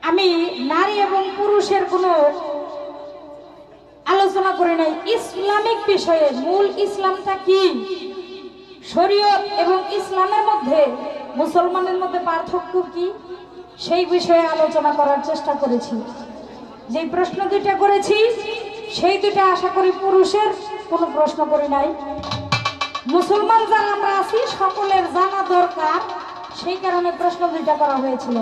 আমি নারী এবং পুরুষের কোনো আলোচনা করে নাই, ইসলামিক বিষয়ে মূল ইসলামটা কি, শরীয়ত এবং ইসলামের মধ্যে মুসলমানের মধ্যে পার্থক্য কি, সেই বিষয়ে আলোচনা করার চেষ্টা করেছি। যে প্রশ্ন দুইটা করেছি সেই দুইটা আশা করি পুরুষের কোনো প্রশ্ন করি নাই। মুসলমান যারা আমরা আছি সকলের জানা দরকার, সেই কারণে প্রশ্ন দুইটা করা হয়েছিল।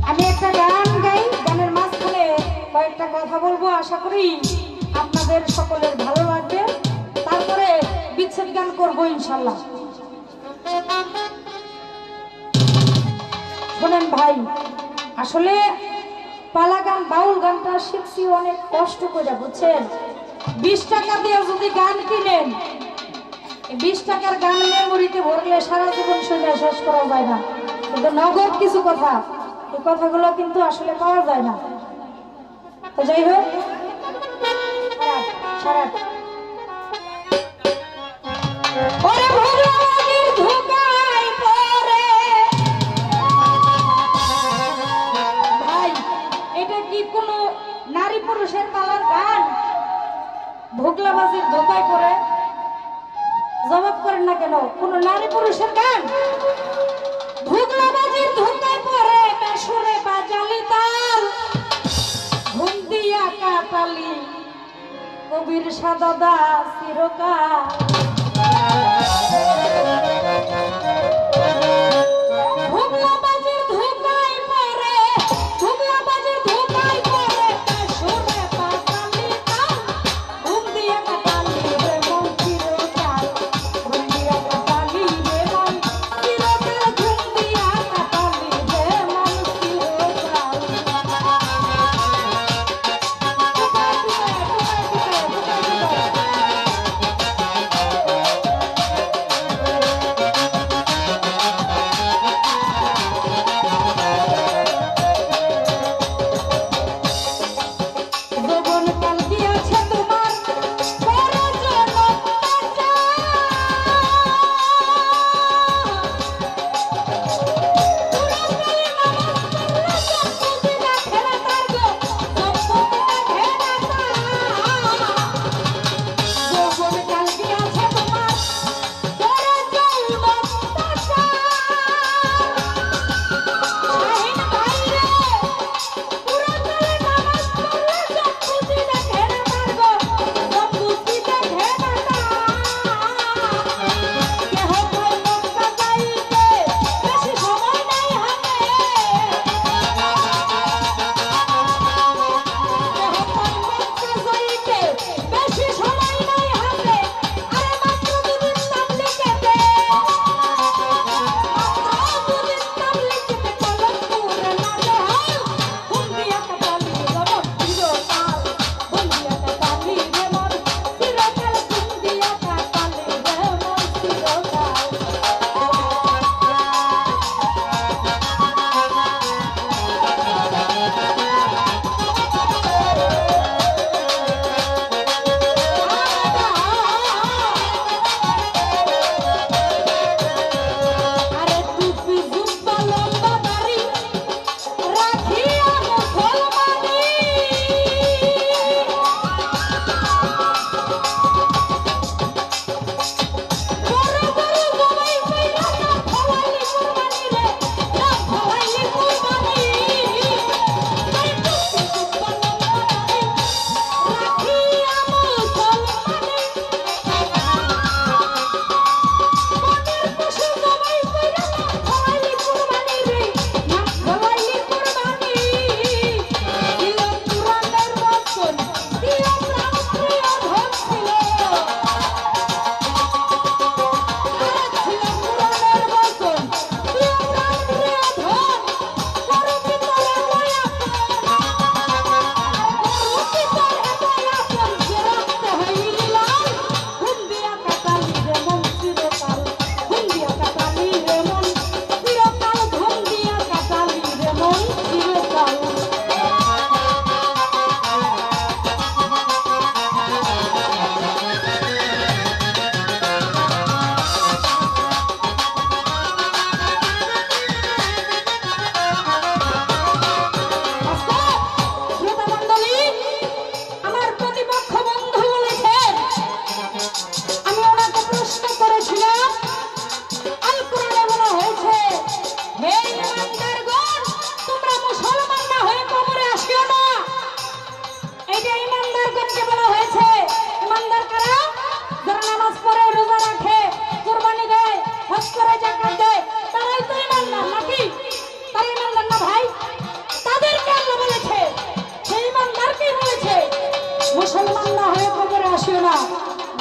আমি একটা গান গাই, গানের মাঝখানে কয়েকটা কথা বলবো, আশা করি আপনাদের সকলের ভালো লাগবে। তারপরে বিচ্ছেদ গান করবো ইনশাল্লাহ। শোনেন ভাই, আসলে পালা গান বাউল গানটা শিখছি অনেক কষ্ট করে, বুঝছেন। 20 টাকা দিয়ে যদি গান কিনেন, 20 টাকার গান মেমোরিতে ভরলে সারা জীবন শুনে শেষ করা যায় না। কিন্তু নগদ কিছু কথা, এই কথাগুলো কিন্তু আসলে পাওয়া যায় না। তো যাই হোক, ভাই এটা কি কোনো নারী পুরুষের পালার গান? ভোগলাবাজির ধোকায় পড়ে জবাব করেন না কেন? কোন নারী পুরুষের গান? ভোগলাবাজির ধোকায় পড়ে বেসুরে বাজালি তাল, ঘুম দিয়া কাটালি কবির সাদা চিরকাল।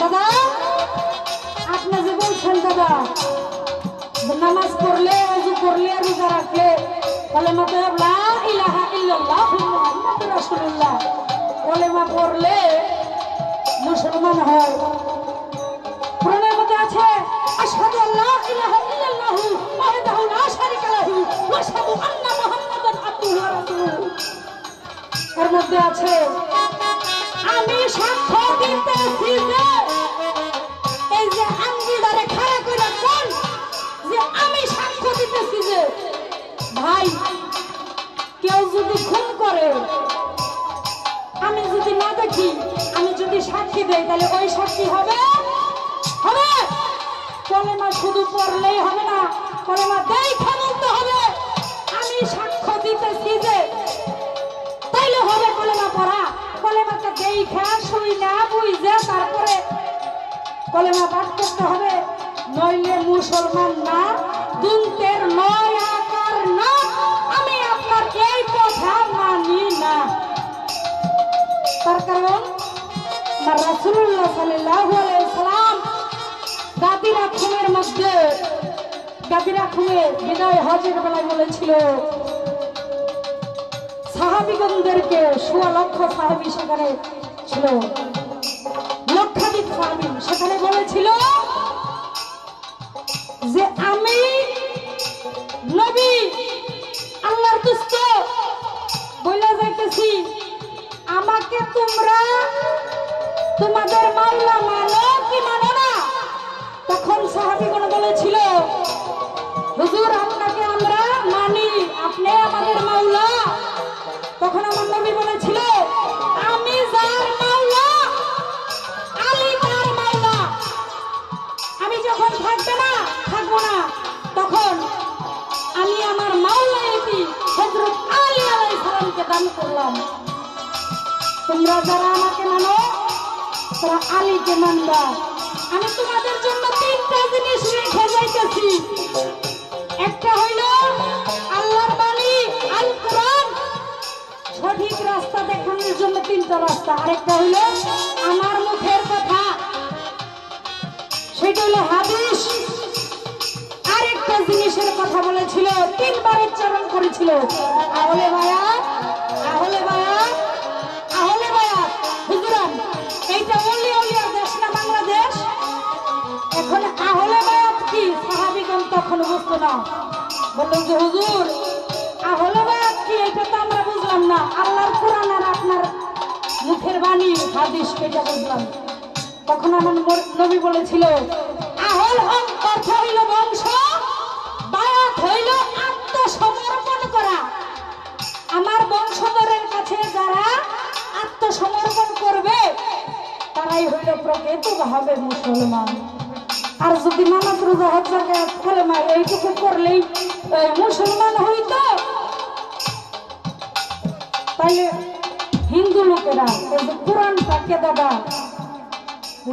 দাদা আপনি যে বলছেন দাদা নামাজ পড়লে ওযু করলে রোজা রাখলে কলেমা তো লা ইলাহা ইল্লাল্লাহ মুহাম্মাদুর রাসূলুল্লাহ কলেমা পড়লে মুসলমান হয়। কোরআনের মধ্যে আছে আশহাদু আল্লা ইলাহা ইল্লাল্লাহু ওয়াহদাহু লা শারীকা লাহু ওয়া আশহাদু আন্না মুহাম্মাদান আবদুহু ওয়া রাসূলুহু। এর মধ্যে আছে আমি সাক্ষ্য দিতেছি যে এই যে আঙ্গুলটারে খাড়া কইরা কোন যে আমি সাক্ষ্য দিতেছি যে ভাই কেউ যদি খুন করে আমি যদি না দেখি আমি যদি সাক্ষী দেই তাহলে ওই সাক্ষী হবে হবে কলেমা শুধু পড়লেই হবে না কলেমা দেখে বলতে হবে আমি সাক্ষ্য দিতেছি যে তাইলে হবে কলেমা পড়া। কলেমাকে দেখে শুই না বুঝে তারপরে কলেমা পাঠ করতে হবে নইলে মুসলমান না দুন্তের নয় আকার না আমি আপনার এই কথা মানি না। তার কারণ আমার রাসূলুল্লাহ সাল্লাল্লাহু আলাইহি সাল্লাম গাদিরা খুমের মধ্যে গাদিরা খুমে বিদায় হজের বেলায় বলেছিল সাহাবীগণদেরকে ১৬ লক্ষ সাহাবী সেখানে ছিল লক্ষাধিক সাহাবী সেখানে বলেছিল যে আমি নবী আল্লাহর দোস্ত বলে যাইতেছি আমাকে তোমরা তোমাদের মাওলা মানো কি মানো না। তখন সাহাবীগণ বলেছিল হুজুর আপনাকে আমরা মানি আপনি আমাদের মাওলা। তখন আমার নবী বলেছিল আমি যার মাওলা আলী তার মাওলা। আমি যখন থাকবো না তখন আমি আমার মাওলা এটি হযরত আলী আলাইহিস সালামকে দান করলাম। তোমরা যারা আমাকে মানো তারা আলীকে মানবা। আমি তোমাদের জন্য তিনটা জিনিস রেখে যাইতেছি। একটা হইল আল্লাহর বাণী আল কোরআন সঠিক রাস্তা দেখানোর জন্য তিনটা রাস্তা। আরেকটা হইল আমার মুখের কথা সেটা হলো হাদিস। আরেকটা জিনিসের কথা বলেছিল তিনবার উচ্চারণ করেছিল আহলে বায়াত আহলে বায়াত আহলে বায়াত। হুজুরান এইটা ওলিয়ার দেশ না বাংলাদেশ। এখন আহলে বায়াত কি সাহাবীগণ তখন বুঝতো না। বললেন যে হুজুর আহলে বায়াত কি এটা তো আমরা বুঝলাম না আল্লাহর কোরআন আর আপনার মুখের বাণী হাদিস এটা বুঝলাম। তখন আমার নবী বলেছিল আহল অর্থ হইল বংশ বায়াত হইল আত্মসমর্পণ করা। আমার বংশধরের কাছে যারা আত্মসমর্পণ করবে তারাই হইল প্রকৃতভাবে মুসলমান। আর যদি নামাজ রোজা হজ যাকাত কলেমা এইটুকু করলেই মুসলমান হইতো তাইলে হিন্দু লোকেরা কোরআনটাকে দাদা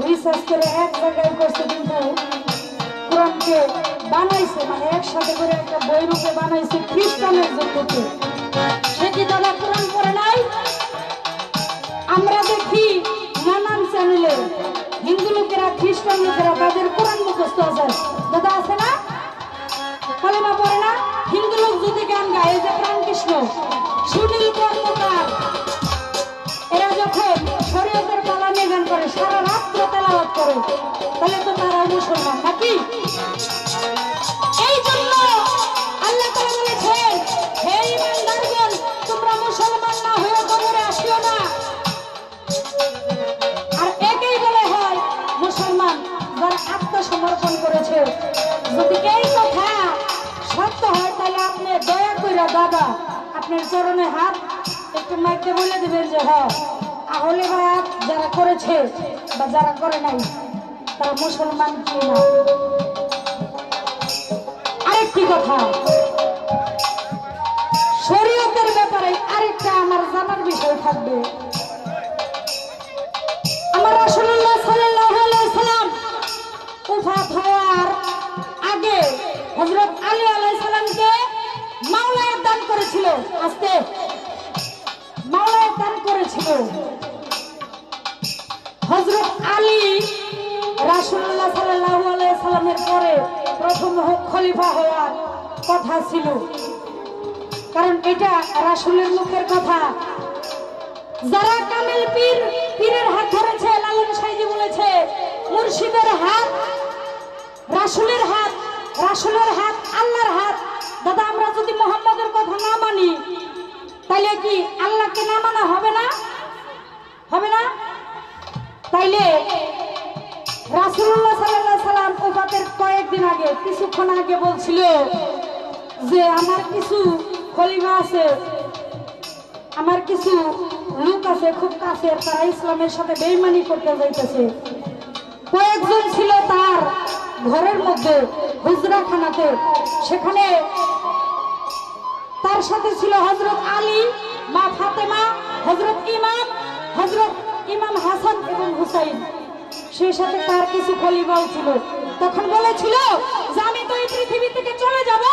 রিসার্চ করে এক জায়গায় করছে কিন্তু কোরআনকে বানাইছে মানে একসাথে করে একটা বই রূপে বানাইছে খ্রিস্টানের জগতে। সে কি দাদা কোরআন পড়ে নাই? আমরা দেখি নানান চ্যানেলে হিন্দু লোকেরা খ্রিস্টান লোকেরা তাদের কোরআন মুখস্থ আছে দাদা আছে না কলেমা পড়ে না। হিন্দু লোক যদি গান গায় যে প্রাণকৃষ্ণ সুনীল কর্মকার এরা যখন শরীয়তের কালামে গান করে সারা রাত্র তেলাওয়াত করে তাহলে তো তারা মুসলমান নাকি? এই জন্য আল্লাহ তাআলা বলেছেন হে ঈমানদারগণ তোমরা মুসলমান না হয়ে কবরে আসিও না। আর একেই বলে হয় মুসলমান যারা আত্মসমর্পণ করেছে। যদি এই কথা সত্য হয় তাহলে আপনি দয়া কইরা দাদা আপনার চরণে হাত একটু মাইকে বলে দিবেন যে হ্যাঁ আহলে বায়াত যারা করেছে বা যারা করে নাই তারা মুসলমান কি না। আরেকটি কথা শরীয়তের ব্যাপারে আরেকটা আমার জানার বিষয় থাকবে। আমার রাসূলুল্লাহ সাল্লাল্লাহু আলাইহি সাল্লাম ওফাত হওয়ার আগে হযরত আলী আলাইহিস সালামকে মাওলানা দান করেছিল। আস্তে মাওলানা দান করেছিল। হযরত আলী খলিফা হওয়ার কথা ছিল, কারণ এটা রাসূলের মুখের কথা। যারা কামেল পীরের হাত ধরেছে, লালন সাইজি বলেছে মুর্শিদের হাত রাসূলের হাত, রাসূলের হাত আল্লাহর হাত। দাদা, আমরা যদি মুহাম্মদের কথা না মানি তাইলে কি আল্লাহকে না মানা হবে না? হবে না? তাইলে রাসূলুল্লাহ সাল্লাল্লাহু আলাইহি সাল্লাম ওফাতের কয়েকদিন আগে, কিছুক্ষণ আগে বলছিল যে আমার কিছু খলিফা আছে, আমার কিছু লোক আছে খুব কাছের, তারা ইসলামের সাথে বেঈমানি করতে যাইতেছে। কয়েকজন ছিল তার ঘরের মধ্যে হুজরাখানাতে, সেখানে তার সাথে ছিল হযরত আলী, মা ফাতেমা, হযরত ইমাম হাসান এবং হুসাইন। সেই সাথে তার কিছু খলিফাও ছিল। তখন বলেছিল যে আমি তো এই পৃথিবী থেকে চলে যাব,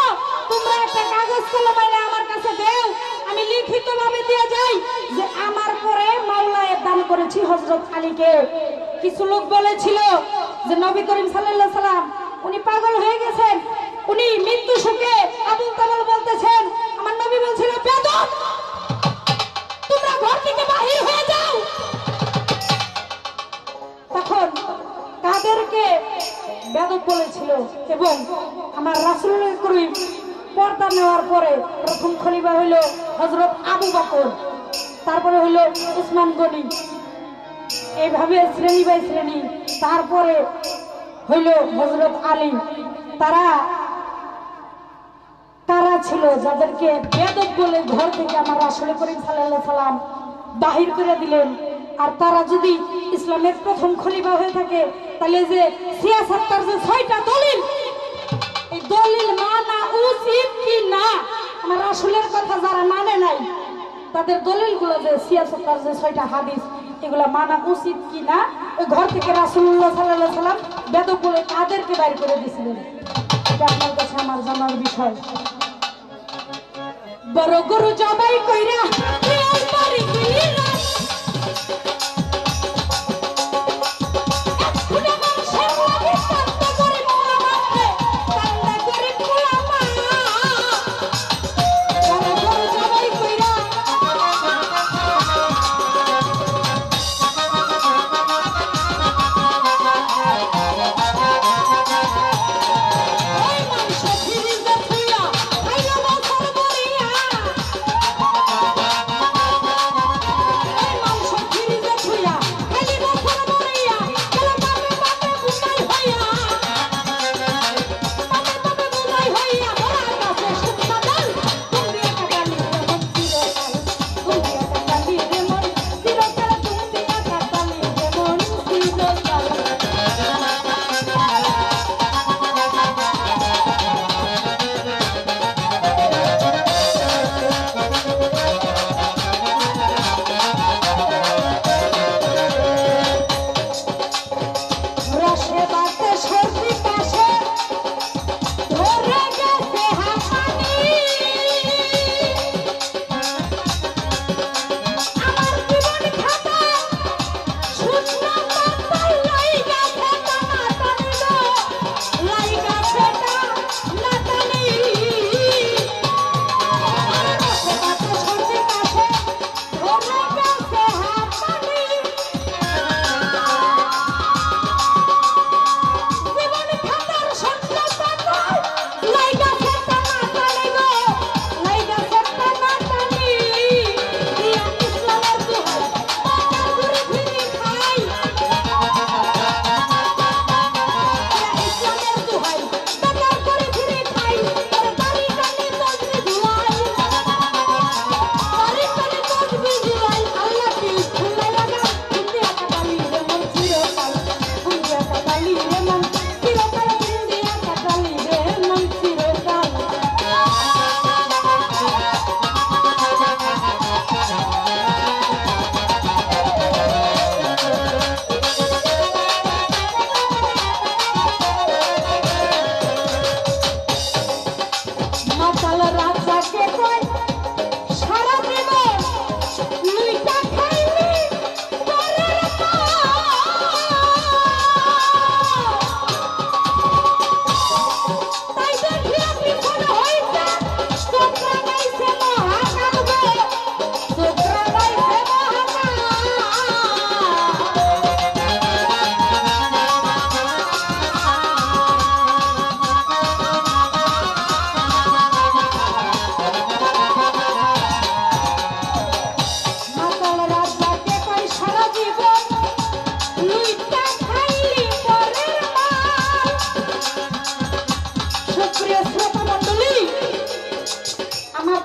তোমরা একটা কাগজ কলম এনে আমার কাছে দাও, আমি লিখিতভাবে দিয়ে যাই যে আমার পরে মাওলায়ে দান করেছি হযরত আলীকে। কিছু লোক বলেছিল যে নবী করিম সাল্লাল্লাহু আলাইহি সাল্লাম উনি পাগল হয়ে গেছেন, উনি মৃত্যু সুখে আবুল তাবুল বলতেছেন। আমার নবী বলছিল বেদব, তোমরা ঘর থেকে বাহির হয়ে যাও। তখন তাদেরকে বেদব বলেছিল। এবং আমার রাসূল করিম পর্দা নেওয়ার পরে প্রথম খলিফা হইল হযরত আবু বকর, তারপরে হইল উসমান গনি, এইভাবে শ্রেণী বাই শ্রেণী। তারপরে হইল হযরত আলী। তারা কারা ছিল যাদেরকে বেদব বলে ঘর থেকে আমার রাসূল করিম সাল্লাল্লাহু আলাইহি সাল্লাম বাহির করে দিলেন? আর তারা যদি ইসলামের প্রথম খলিফা হয়ে থাকে, তাহলে যে সিয়াসাত্তার যে 6টা দলিল, এই দলিল মানা উচিত কি না? আমার রাসূলের কথা যারা মানে নাই, তাদের দলিলগুলো যে সিয়াসাত্তার যে 6টা হাদিস, এগুলা মানা উচিত কি না? ওই ঘর থেকে রাসূলুল্লাহ সাল্লাল্লাহু আলাইহি সাল্লাম বেদব বলে তাদেরকে বাইর করে দিয়েছিলেন। এটা আপনার কাছে আমার জানার বিষয়। বড় গরু জবাই কইরা প্রিয় বাড়ি গিলিরা,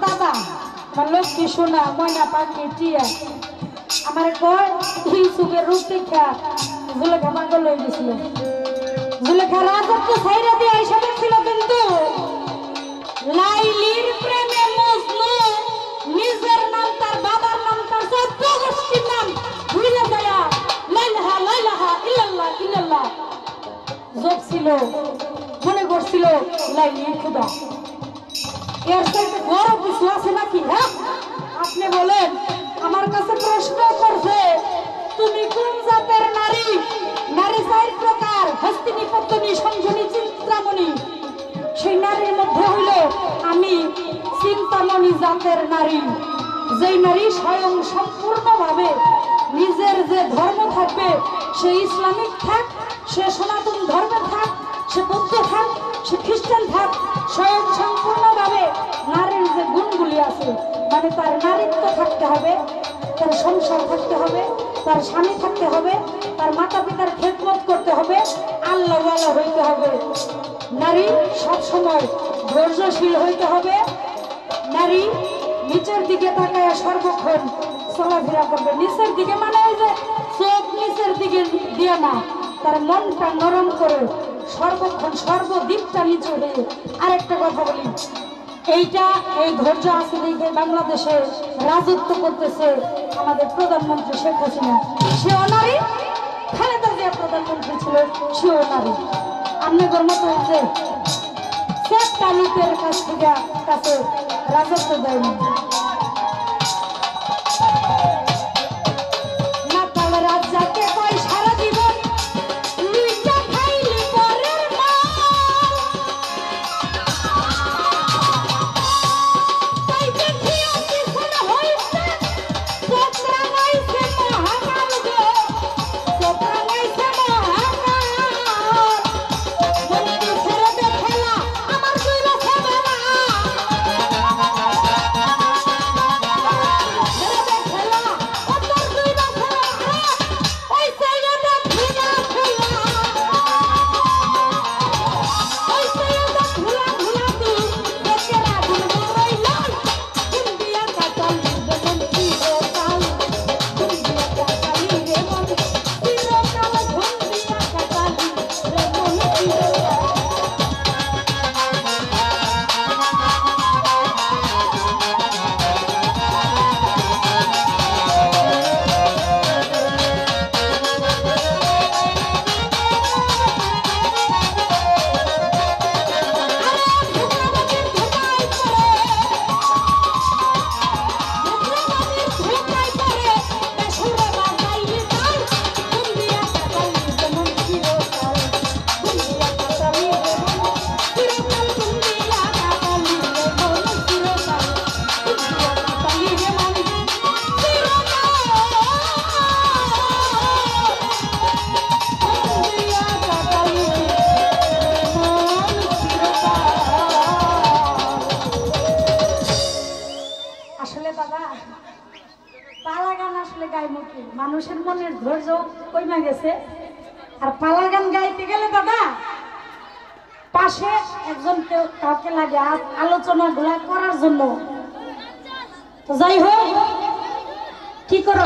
দাদা আমার লক্ষ্মী সোনা ময়না পাখি টিয়া আমার কয় ইউসুফের রূপ দেখা জুলেখা পাগল হয়ে গেছিল। জুলেখা রাজত্ব ছাইরা দিয়ে এসে দেখছিল, কিন্তু লাইলির প্রেমে মজনু নিজের নাম তার বাবার নাম তার চোদ্দ গোষ্ঠীর নাম ভুলে যায় লাইলাহা লাইলাহা ইল্লাল্লাহ ইল্লাল্লাহ জপছিল, মনে করছিল লাইলি খুদা। এর চাইতে বড় কিছু আছে নাকি? হ্যাঁ, আপনি বলেন। আমার কাছে প্রশ্ন করছে তুমি কোন জাতের নারী? নারী চার প্রকার, হস্তিনী, পত্নী, সংজনী, চিন্তামণি। সেই নারীর মধ্যে হইল আমি চিন্তামণি জাতের নারী, যেই নারী স্বয়ং সম্পূর্ণভাবে নিজের যে ধর্ম থাকবে, সে ইসলামিক থাক, সে সনাতন ধর্মে থাক, সে বৌদ্ধ থাক, সে খ্রিস্টান থাক, স্বয়ং সম্পূর্ণভাবে নারীর যে গুণগুলি আছে, মানে তার নারীত্ব থাকতে হবে, তার সংসার থাকতে হবে, তার স্বামী থাকতে হবে, তার মাতা পিতার খেদমত করতে হবে, আল্লাহওয়ালা হইতে হবে। নারী সবসময় ধৈর্যশীল হইতে হবে। নারী নিচের দিকে তাকায় সর্বক্ষণ চলাফেরা করবে। নিচের দিকে মানে এই যে চোখ নিচের দিকে দিয়ে না, তার মনটা নরম করে সর্বক্ষণ সর্বদিকটা নিচু হয়ে। আরেকটা কথা বলি, এই ধৈর্য আছে দেখে বাংলাদেশে রাজত্ব করতেছে আমাদের প্রধানমন্ত্রী শেখ হাসিনা। সেও নারী, খালেদা জিয়া প্রধানমন্ত্রী ছিল, সেও নারী। আপনাদের মতো যে চারটা লোকের কাছে রাজত্ব দেয়নি। মানুষের মনের ধৈর্য কমে গেছে। আর পালা গান গাইতে গেলে দাদা পাশে একজন কাউকে লাগে আলোচনা গুলা করার জন্য। তো যাই হোক, কি করা